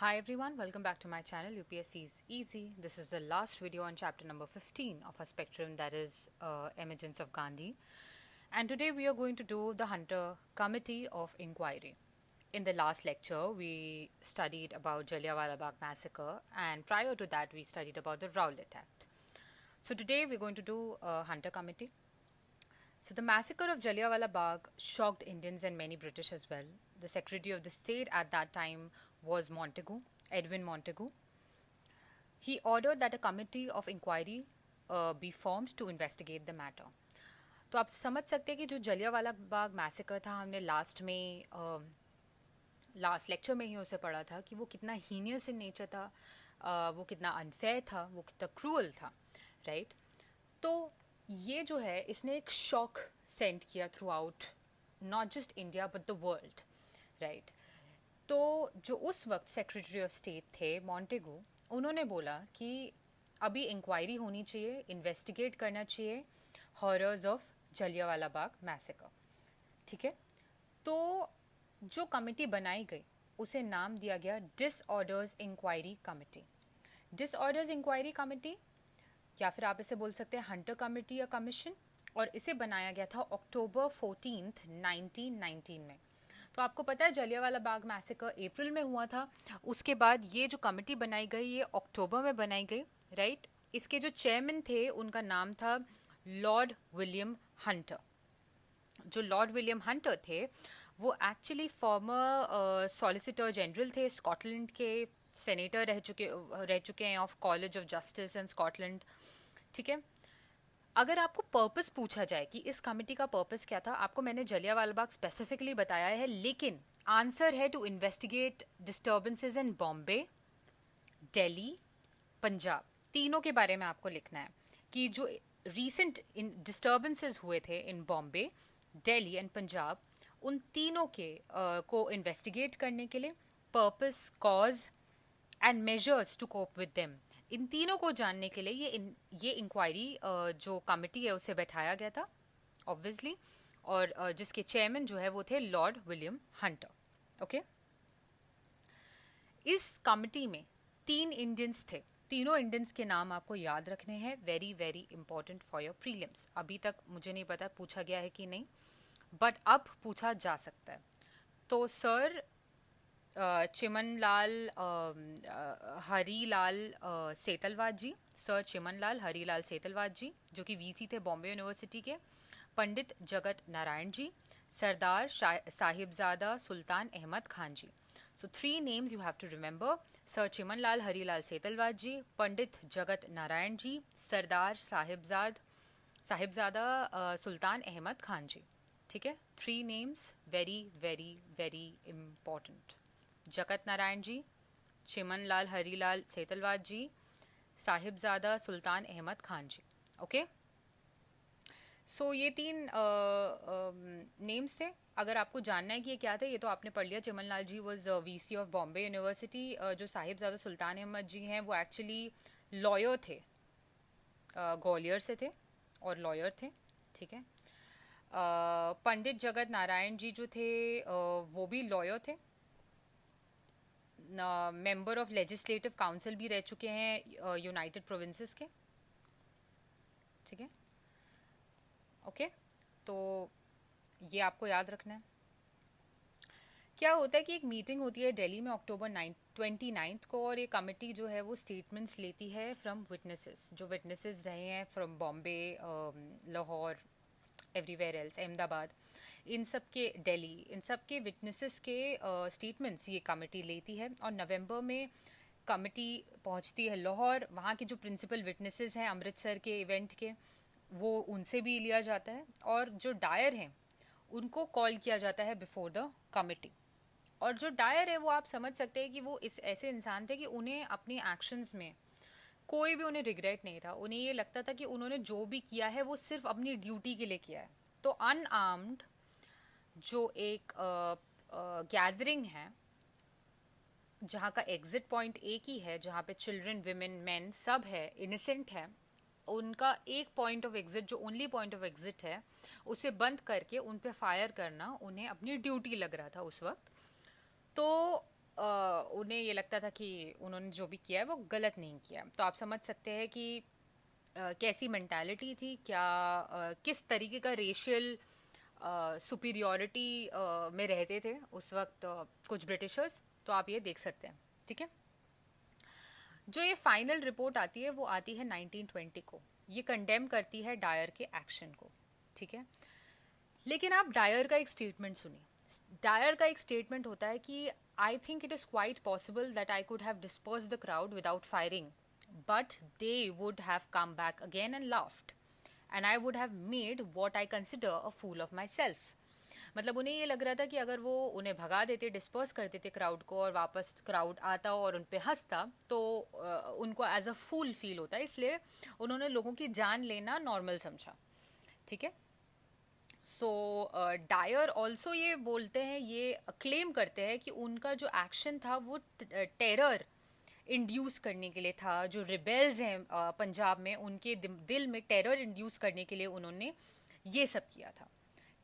Hi everyone, welcome back to my channel UPSC is Easy. This is the last video on chapter number 15 of our spectrum, that is Emergence of Gandhi. And today we are going to do the Hunter Committee of Inquiry. In the last lecture we studied about Jallianwala Bagh massacre, and prior to that we studied about the Rowlatt Act. So today we're going to do a Hunter Committee. So the massacre of Jallianwala Bagh shocked Indians and many British as well. The Secretary of the State at that time was Montagu, Edwin Montagu. He ordered that a committee of inquiry be formed to investigate the matter. तो आप समझ सकते हैं कि जो Jallianwala Bagh massacre था, हमने last lecture में ही उसे पढ़ा था कि वो कितना हीनियस इन नेचर था, वो कितना अनफेयर था, वो कितना क्रूअल था, राइट? तो ये जो है इसने एक शॉक सेंड किया through out not just India but the world, right? तो जो उस वक्त सेक्रेटरी ऑफ स्टेट थे मॉन्टेगू, उन्होंने बोला कि अभी इंक्वायरी होनी चाहिए, इन्वेस्टिगेट करना चाहिए horrors of Jallianwala Bagh massacre, ठीक है? तो जो कमेटी बनाई गई उसे नाम दिया गया disorders inquiry committee. Disorders inquiry committee, या फिर आप इसे बोल सकते हैं हंटर कमेटी या कमीशन, और इसे बनाया गया था अक्टूबर 14, 1919 में। तो आपको पता है जलियांवाला बाग मैसेकर अप्रैल में हुआ था, उसके बाद ये जो कमेटी बनाई गई ये अक्टूबर में बनाई गई, राइट? इसके जो चेयरमैन थे उनका नाम था लॉर्ड विलियम हंटर। जो लॉर्ड विलियम हंटर थे वो एक्चुअली फॉर्मर सॉलिसिटर जनरल थे, स्कॉटलैंड के सेनेटर रह चुके हैं of college of justice and Scotland, ठीक है? अगर आपको पर्पस पूछा जाए कि इस कमेटी का पर्पस क्या था, आपको मैंने जलियांवाला बाग स्पेसिफिकली बताया है, लेकिन आंसर है टू इन्वेस्टिगेट डिस्टर्बेंसेस इन बॉम्बे, दिल्ली, पंजाब, तीनों के बारे में आपको लिखना है कि जो रीसेंट डिस्टर्बेंसेस हुए थे इन बॉम्बे, दिल्ली एंड पंजाब, उन तीनों के को इन्वेस्टिगेट करने के लिए purpose, cause and measures to cope with them, इन तीनों को जानने के लिए ये इंक्वायरी जो कमेटी है उसे बैठाया गया था ऑब्वियसली, और जिसके चेयरमैन जो है वो थे लॉर्ड विलियम हंटर, ओके? इस कमेटी में 3 इंडियंस थे। तीनों इंडियंस के नाम आपको याद रखने हैं, very very important for your prelims. अभी तक मुझे नहीं पता पूछा गया है कि नहीं, बट अब पूछा जा सकता है। तो सर चिमनलाल हरीलाल सेतलवाद जी, सर चिमनलाल हरीलाल सेतलवाद जी, जो कि वीसी थे बॉम्बे यूनिवर्सिटी के, पंडित जगत नारायण जी, सरदार साहिबजादा सुल्तान अहमद खान जी। So 3 names you have to remember: Sir Chimanlal Harilal Setalwad ji, Pandit Jagat Narayan ji, Sardar Sahibzada Sultan Ahmad Khan ji. ठीक है? 3 names very very very important: Jagat Narayan ji, Chimanlal Harilal सेतलवाद जी, साहिबजादा सुल्तान अहमद खान जी, ओके? सो ये 3 names थे। अगर आपको जानना है कि ये क्या थे, ये तो आपने पढ़ लिया। Chimanlal ji was VC of Bombay university. जो साहिबजादा सुल्तान अहमद जी हैं वो एक्चुअली लॉयर थे, ग्वालियर से थे और लॉयर थे, ठीक है? पंडित जगत नारायण जी जो थे वो भी लॉयर थे, मेंबर ऑफ लेजिस्लेटिव काउंसिल भी रह चुके हैं यूनाइटेड प्रोविंसेस के, ठीक है? ओके, तो ये आपको याद रखना है। क्या होता है कि एक मीटिंग होती है दिल्ली में अक्टूबर 29 को, और ये कमेटी जो है वो स्टेटमेंट्स लेती है फ्रॉम विटनेसेस, जो विटनेसेस रहे हैं from Bombay, Lahore, everywhere else, Ahmedabad, इन सब के, दिल्ली, इन सब के विटनेसेस के स्टेटमेंट्स ये कमेटी लेती है। और नवंबर में कमेटी पहुंचती है लाहौर। वहाँ के जो प्रिंसिपल विटनेसेस हैं अमृतसर के इवेंट के, वो उनसे भी लिया जाता है, और जो डायर हैं उनको कॉल किया जाता है बिफोर द कमिटी। और जो डायर है वो आप समझ सकते हैं कि वो इस ऐसे इंसान थे कि उन्हें अपनी एक्शंस में कोई भी उन्हें रिग्रेट नहीं था। उन्हें ये लगता था कि उन्होंने जो भी किया है वो सिर्फ अपनी ड्यूटी के लिए किया है। तो अनआर्म्ड जो एक गैदरिंग है जहाँ का एग्जिट पॉइंट एक ही है, जहाँ पे चिल्ड्रन, विमेन, मैन सब है, इनोसेंट है, उनका एक पॉइंट ऑफ एग्जिट, जो ओनली पॉइंट ऑफ एग्जिट है, उसे बंद करके उन पे फायर करना उन्हें अपनी ड्यूटी लग रहा था उस वक्त। तो उन्हें ये लगता था कि उन्होंने जो भी किया है वो गलत नहीं किया। तो आप समझ सकते हैं कि कैसी मेंटालिटी थी, क्या किस तरीके का रेशियल सुपीरियॉरिटी में रहते थे उस वक्त कुछ ब्रिटिशर्स। तो आप ये देख सकते हैं, ठीक है। जो ये फाइनल रिपोर्ट आती है वो आती है 1920 को। ये कंडेम करती है डायर के एक्शन को, ठीक है। लेकिन आप डायर का एक स्टेटमेंट सुनिए। डायर का एक स्टेटमेंट होता है कि I think it is quite possible that I could have disperse the crowd without firing, but they would have come back again and laughed and I would have made what I consider a fool of myself. मतलब उन्हें ये लग रहा था कि अगर वो उन्हें भगा देते, डिस्पर्स कर देते क्राउड को, और वापस क्राउड आता और उन पे हंसता, तो उनको एज अ फूल फील होता है, इसलिए उन्होंने लोगों की जान लेना नॉर्मल समझा, ठीक है। सो डायर ऑल्सो ये बोलते हैं, ये क्लेम करते हैं कि उनका जो एक्शन था वो टेरर इंड्यूस करने के लिए था। जो रिबेल्स हैं पंजाब में, उनके दिल में टेरर इंड्यूस करने के लिए उन्होंने ये सब किया था,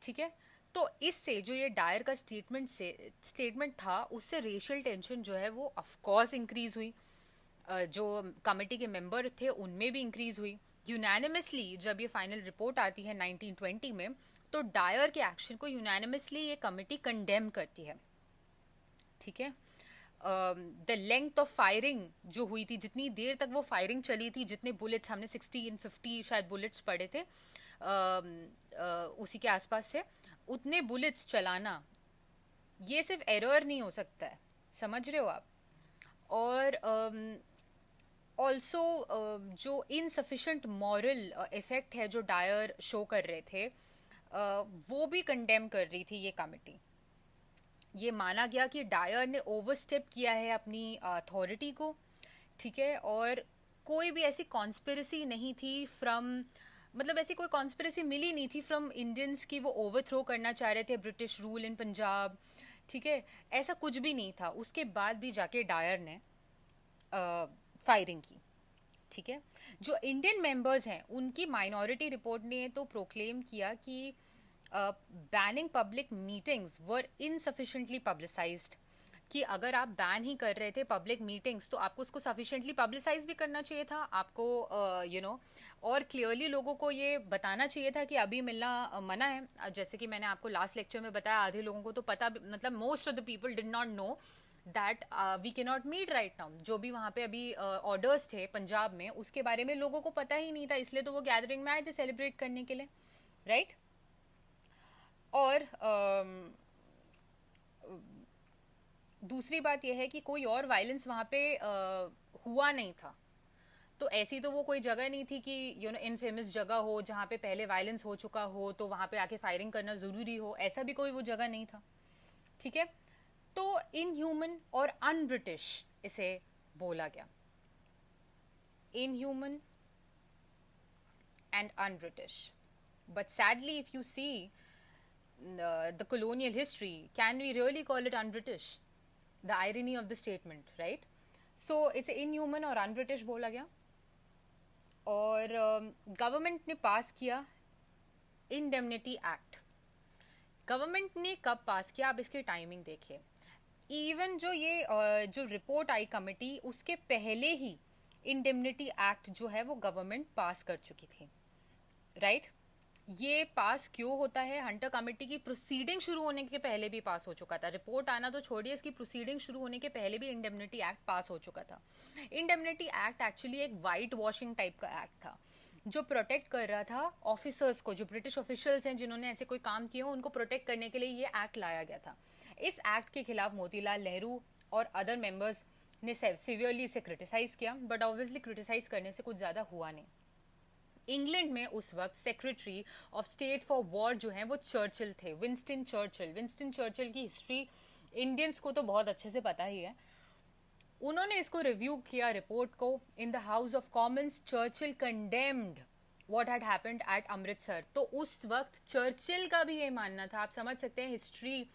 ठीक है। तो इससे जो ये डायर का स्टेटमेंट था, उससे रेशियल टेंशन जो है वो ऑफ कोर्स इंक्रीज हुई। जो कमेटी के मेंबर थे उनमें भी इंक्रीज हुई। यूनानिमसली जब ये फाइनल रिपोर्ट आती है 1920 में, तो डायर के एक्शन को यूनानिमसली ये कमेटी कंडेम करती है, ठीक है। द लेंथ ऑफ फायरिंग जो हुई थी, जितनी देर तक वो फायरिंग चली थी, जितने बुलेट्स हमने 60 शायद बुलेट्स पड़े थे उसी के आसपास से, उतने बुलेट्स चलाना ये सिर्फ एरर नहीं हो सकता है, समझ रहे हो आप। और ऑल्सो जो इनसफिशेंट मॉरल इफेक्ट है जो डायर शो कर रहे थे, वो भी कंडेम कर रही थी ये कमेटी। ये माना गया कि डायर ने ओवरस्टेप किया है अपनी अथॉरिटी को, ठीक है। और कोई भी ऐसी कॉन्स्पिरेसी नहीं थी फ्रॉम, मतलब ऐसी कोई कॉन्स्पिरेसी मिली नहीं थी फ्रॉम इंडियंस की वो ओवरथ्रो करना चाह रहे थे ब्रिटिश रूल इन पंजाब, ठीक है। ऐसा कुछ भी नहीं था। उसके बाद भी जाके डायर ने फायरिंग की, ठीक है। जो इंडियन मेंबर्स हैं उनकी माइनॉरिटी रिपोर्ट ने तो प्रोक्लेम किया कि बैनिंग पब्लिक मीटिंग्स वर इनसफिशिएंटली पब्लिसाइज्ड, कि अगर आप बैन ही कर रहे थे पब्लिक मीटिंग्स तो आपको उसको सफिशिएंटली पब्लिसाइज भी करना चाहिए था। आपको और क्लियरली लोगों को ये बताना चाहिए था कि अभी मिलना मना है। जैसे कि मैंने आपको लास्ट लेक्चर में बताया, आधे लोगों को तो पता, मतलब most of the people did not know that we can not meet right now. जो भी वहाँ पे अभी ऑर्डर्स थे पंजाब में, उसके बारे में लोगों को पता ही नहीं था, इसलिए तो वो गैदरिंग में आए थे सेलिब्रेट करने के लिए, राइट। और दूसरी बात यह है कि कोई और वायलेंस वहाँ पे हुआ नहीं था। तो ऐसी तो वो कोई जगह नहीं थी कि इनफेमस जगह हो जहाँ पे पहले वायलेंस हो चुका हो तो वहाँ पे आके फायरिंग करना ज़रूरी हो, ऐसा भी कोई वो जगह नहीं था, ठीक है। तो इनह्यूमन और अनब्रिटिश इसे बोला गया, inhuman and unBritish. But sadly if you see the colonial history, can we really call it un-British? The irony of the statement, right? So it's inhuman और un-British बोला गया। और गवर्नमेंट ने पास किया इंडेमनिटी एक्ट। गवर्नमेंट ने कब पास किया, आप इसकी टाइमिंग देखिए। इवन जो ये जो रिपोर्ट आई कमेटी, उसके पहले ही इंडेमनिटी एक्ट जो है वो गवर्नमेंट पास कर चुकी थी, राइट। ये पास क्यों होता है? हंटर कमेटी की प्रोसीडिंग शुरू होने के पहले भी पास हो चुका था। रिपोर्ट आना तो छोड़िए, इसकी प्रोसीडिंग शुरू होने के पहले भी इंडेमनिटी एक्ट पास हो चुका था। इंडेमनिटी एक्ट एक्चुअली एक वाइट वॉशिंग टाइप का एक्ट था जो प्रोटेक्ट कर रहा था ऑफिसर्स को, जो ब्रिटिश ऑफिशियल्स हैं जिन्होंने ऐसे कोई काम किए हो, उनको प्रोटेक्ट करने के लिए ये एक्ट लाया गया था। इस एक्ट के खिलाफ मोतीलाल नेहरू और अदर मेंबर्स ने सिवियरली इसे क्रिटिसाइज किया, बट ऑब्वियसली क्रिटिसाइज करने से कुछ ज्यादा हुआ नहीं। इंग्लैंड में उस वक्त secretary of state for war जो है वो चर्चिल थे, विंस्टन चर्चिल। विंस्टन चर्चिल की हिस्ट्री इंडियंस को तो बहुत अच्छे से पता ही है। उन्होंने इसको रिव्यू किया रिपोर्ट को in the house of Commons. Churchill condemned what had happened at Amritsar. तो उस वक्त चर्चिल का भी ये मानना था, आप समझ सकते हैं हिस्ट्री।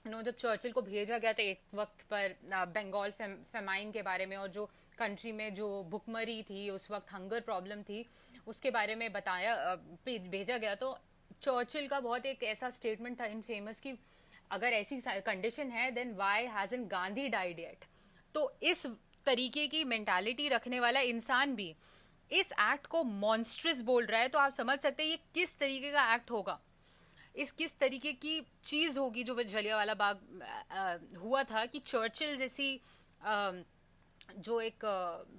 जब चर्चिल को भेजा गया था एक वक्त पर बंगाल फेमाइन के बारे में, और जो कंट्री में जो भुखमरी थी उस वक्त, हंगर प्रॉब्लम थी, उसके बारे में बताया भेजा गया, तो चर्चिल का बहुत एक ऐसा स्टेटमेंट था इनफेमस कि अगर ऐसी कंडीशन है then why hasn't Gandhi died yet? तो इस तरीके की मेंटालिटी रखने वाला इंसान भी इस एक्ट को मॉन्स्ट्रस बोल रहा है, तो आप समझ सकते हैं ये किस तरीके का एक्ट होगा, इस किस तरीके की चीज होगी जो जलियांवाला बाग हुआ था, कि चर्चिल जैसी जो एक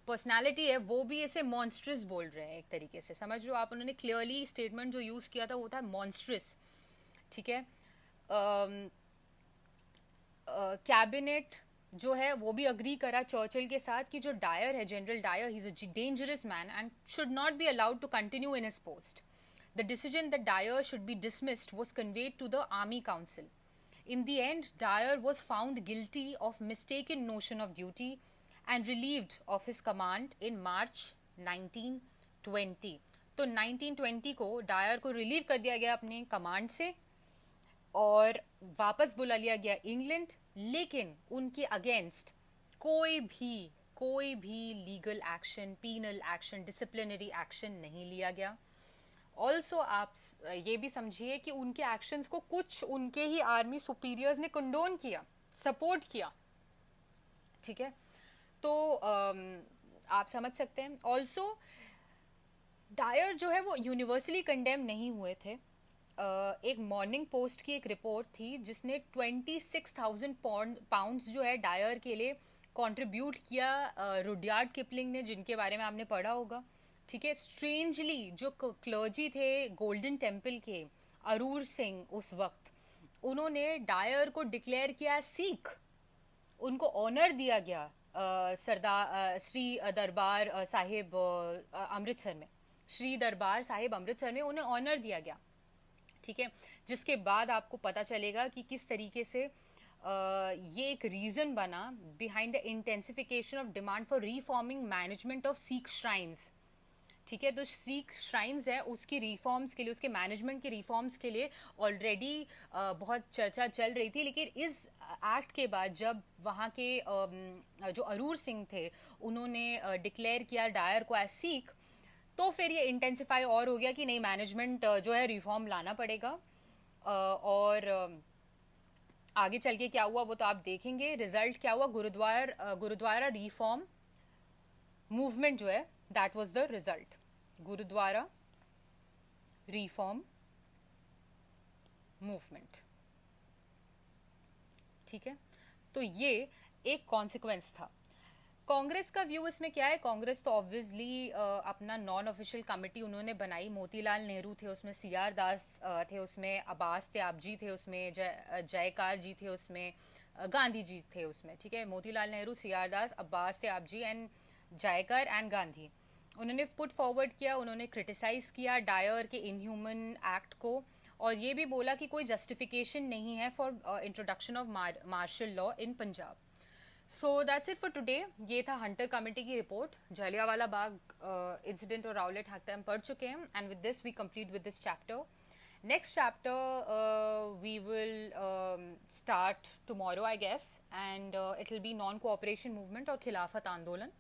पर्सनालिटी है वो भी ऐसे मॉन्स्ट्रस बोल रहे हैं एक तरीके से, समझ लो आप। उन्होंने क्लियरली स्टेटमेंट जो यूज किया था वो था मॉन्स्ट्रस, ठीक है। कैबिनेट जो है वो भी अग्री करा चर्चिल के साथ कि जो डायर है, general Dyer, he is a dangerous man and should not be allowed to continue in his post. The decision that Dyer should be dismissed was conveyed to the Army Council. In the end, Dyer was found guilty of mistaken notion of duty and relieved of his command in March 1920. तो 1920 को Dyer को relieve कर दिया गया अपने command से और वापस बुला लिया गया इंग्लैंड, लेकिन उनके अगेंस्ट कोई भी legal action, penal action, disciplinary action नहीं लिया गया. ऑल्सो आप ये भी समझिए कि उनके एक्शंस को कुछ उनके ही आर्मी सुपीरियर्स ने कंडोन किया, सपोर्ट किया, ठीक है. तो आप समझ सकते हैं. ऑल्सो डायर जो है वो यूनिवर्सली कंडेम नहीं हुए थे. एक मॉर्निंग पोस्ट की एक रिपोर्ट थी जिसने 26,000 पाउंड्स जो है डायर के लिए कंट्रीब्यूट किया. रुडयार्ड किपलिंग ने, जिनके बारे में आपने पढ़ा होगा, ठीक है. स्ट्रेंजली जो क्लर्जी थे गोल्डन टेम्पल के, अरूर सिंह, उस वक्त उन्होंने डायर को डिक्लेयर किया सिख. उनको ऑनर दिया गया सरदार श्री दरबार साहिब अमृतसर में, श्री दरबार साहिब अमृतसर में उन्हें ऑनर दिया गया, ठीक है. जिसके बाद आपको पता चलेगा कि किस तरीके से ये एक रीजन बना behind the intensification of demand for reforming management of Sikh shrines, ठीक है. तो सिख श्राइन्स है उसकी रिफॉर्म्स के लिए, उसके मैनेजमेंट के रिफॉर्म्स के लिए ऑलरेडी बहुत चर्चा चल रही थी. लेकिन इस एक्ट के बाद जब वहाँ के जो अरूर सिंह थे उन्होंने डिक्लेयर किया डायर को एज सिख, तो फिर ये इंटेंसिफाई और हो गया कि नहीं, मैनेजमेंट जो है रिफॉर्म लाना पड़ेगा. और आगे चल के क्या हुआ वो तो आप देखेंगे. रिजल्ट क्या हुआ, गुरुद्वारा रिफॉर्म मूवमेंट जो है, that was the result. Gurdwara reform movement, ठीक है. तो ये एक कॉन्सिक्वेंस था. कांग्रेस का व्यू इसमें क्या है? कांग्रेस तो ऑब्वियसली अपना नॉन ऑफिशियल कमेटी उन्होंने बनाई. मोतीलाल नेहरू थे उसमें, सीआर दास थे उसमें, अब्बास त्याबजी थे उसमें, जयकार जी थे उसमें, गांधी जी थे उसमें, ठीक है. Motilal Nehru, C R Das, Abbas Tyabji and Jayakar and Gandhi. उन्होंने पुट फॉरवर्ड किया, उन्होंने क्रिटिसाइज किया डायर के इनह्यूमन एक्ट को, और ये भी बोला कि कोई जस्टिफिकेशन नहीं है for introduction of martial law in Punjab. So that's it for today. ये था हंटर कमेटी की रिपोर्ट. जलियांवाला बाग इंसिडेंट और राउलेट हत्याकांड पढ़ चुके हैं. And with this we complete with this chapter. Next chapter we will start tomorrow, I guess, and it will be non-cooperation movement और खिलाफत आंदोलन.